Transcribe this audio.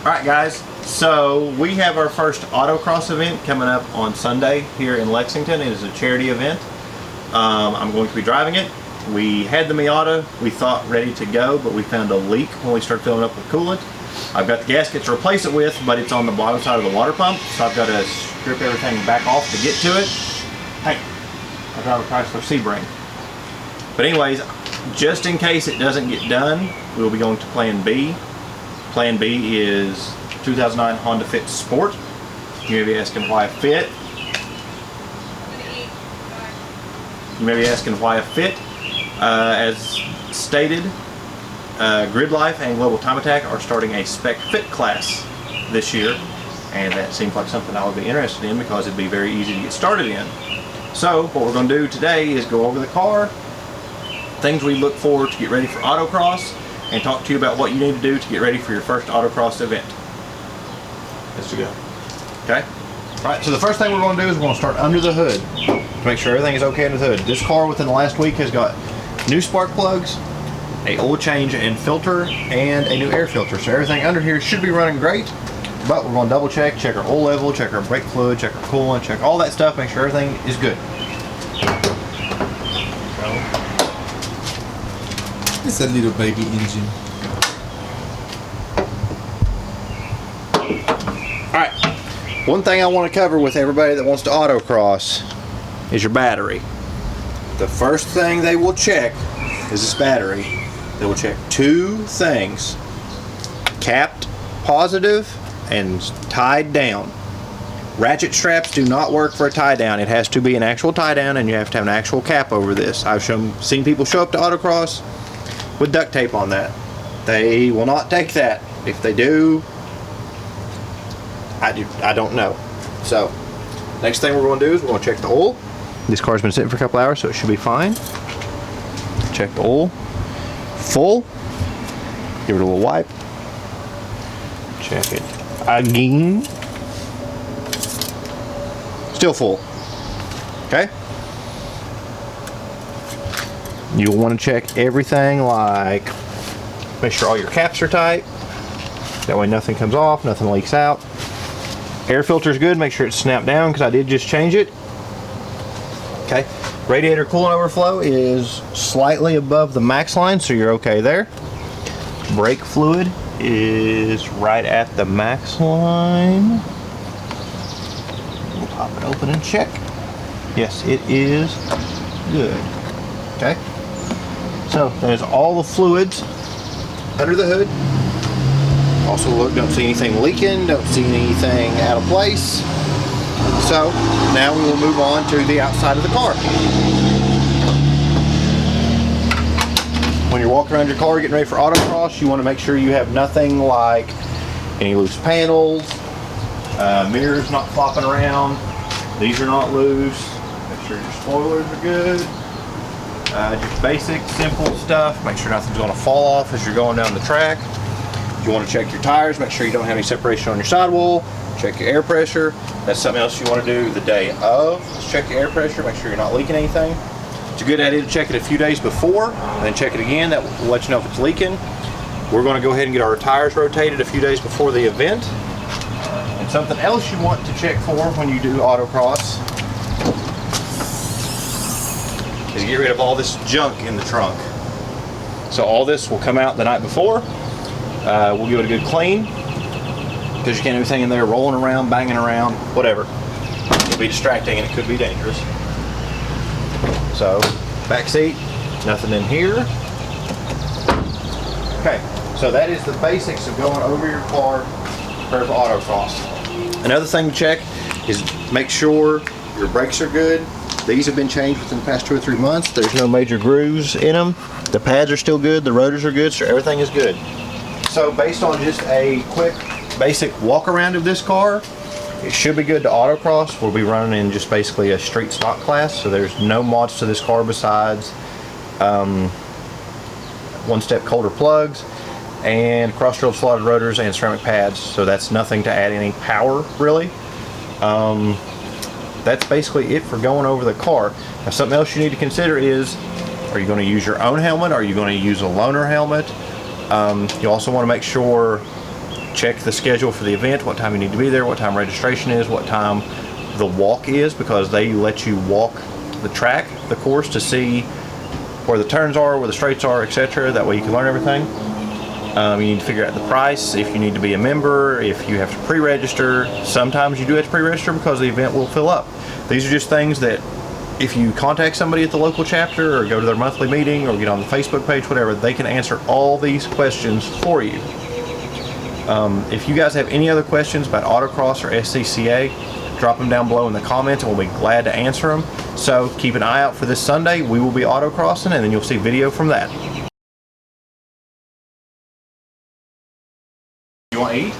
Alright guys, so we have our first autocross event coming up on Sunday here in Lexington. It is a charity event. I'm going to be driving it. We had the Miata, we thought ready to go, but we found a leak when we started filling up with coolant. I've got the gasket to replace it with, but it's on the bottom side of the water pump, so I've got to strip everything back off to get to it. Hey, I drive a Chrysler Sebring. But anyways, just in case it doesn't get done, we'll be going to Plan B. Plan B is 2009 Honda Fit Sport. You may be asking why a Fit. You may be asking why a Fit. As stated, Grid Life and Global Time Attack are starting a Spec Fit class this year, and that seems like something I would be interested in because it'd be very easy to get started in. So what we're going to do today is go over the car, things we look for to get ready for autocross, and talk to you about what you need to do to get ready for your first autocross event. Let's go. Okay? Alright, so the first thing we're going to do is we're going to start under the hood to make sure everything is okay under the hood. This car within the last week has got new spark plugs, a oil change and filter, and a new air filter. So everything under here should be running great, but we're going to double check our oil level, check our brake fluid, check our coolant, check all that stuff, make sure everything is good. It's a little baby engine. Alright, one thing I want to cover with everybody that wants to autocross is your battery. The first thing they will check is this battery. They will check two things: capped positive and tied down. Ratchet straps do not work for a tie down. It has to be an actual tie down, and you have to have an actual cap over this. I've seen people show up to autocross with duct tape on that. They will not take that. If they do, I don't know. So next thing we're going to do is we're going to check the oil. This car's been sitting for a couple hours, so it should be fine. Check the oil. Full. Give it a little wipe. Check it again. Still full. Okay? You'll want to check everything, like make sure all your caps are tight. That way nothing comes off, nothing leaks out. Air filter is good. Make sure it's snapped down because I did just change it. Okay. Radiator coolant overflow is slightly above the max line, so you're okay there. Brake fluid is right at the max line. We'll pop it open and check. Yes, it is good. Okay. So there's all the fluids under the hood. Also look, don't see anything leaking, don't see anything out of place. So now we will move on to the outside of the car. When you're walking around your car getting ready for autocross, you want to make sure you have nothing like any loose panels, mirrors not flopping around, these are not loose. Make sure your spoilers are good. Just basic, simple stuff. Make sure nothing's going to fall off as you're going down the track. If you want to check your tires, make sure you don't have any separation on your sidewall. Check your air pressure. That's something else you want to do the day of. Just check your air pressure, make sure you're not leaking anything. It's a good idea to check it a few days before, and then check it again. That will let you know if it's leaking. We're going to go ahead and get our tires rotated a few days before the event. And something else you want to check for when you do autocross is get rid of all this junk in the trunk. So all this will come out the night before. We'll give it a good clean because you can't have anything in there rolling around, banging around, whatever. It'll be distracting and it could be dangerous. So, back seat, nothing in here. Okay, so that is the basics of going over your car for autocross. Another thing to check is make sure your brakes are good. These have been changed within the past 2 or 3 months. There's no major grooves in them. The pads are still good, the rotors are good, so everything is good. So based on just a quick basic walk around of this car, it should be good to autocross. We'll be running in just basically a street stock class, so there's no mods to this car besides one-step colder plugs and cross-drilled slotted rotors and ceramic pads, so that's nothing to add any power really. That's basically it for going over the car. Now something else you need to consider is, are you going to use your own helmet? Are you going to use a loaner helmet? You also want to make sure check the schedule for the event, what time you need to be there, what time registration is, what time the walk is, because they let you walk the track, the course, to see where the turns are, where the straights are, etc. That way you can learn everything. You need to figure out the price, if you need to be a member, if you have to pre-register. Sometimes you do have to pre-register because the event will fill up. These are just things that if you contact somebody at the local chapter or go to their monthly meeting or get on the Facebook page, whatever, they can answer all these questions for you. If you guys have any other questions about autocross or SCCA, drop them down below in the comments and we'll be glad to answer them. So keep an eye out for this Sunday. We will be autocrossing, and then you'll see video from that. You want to eat?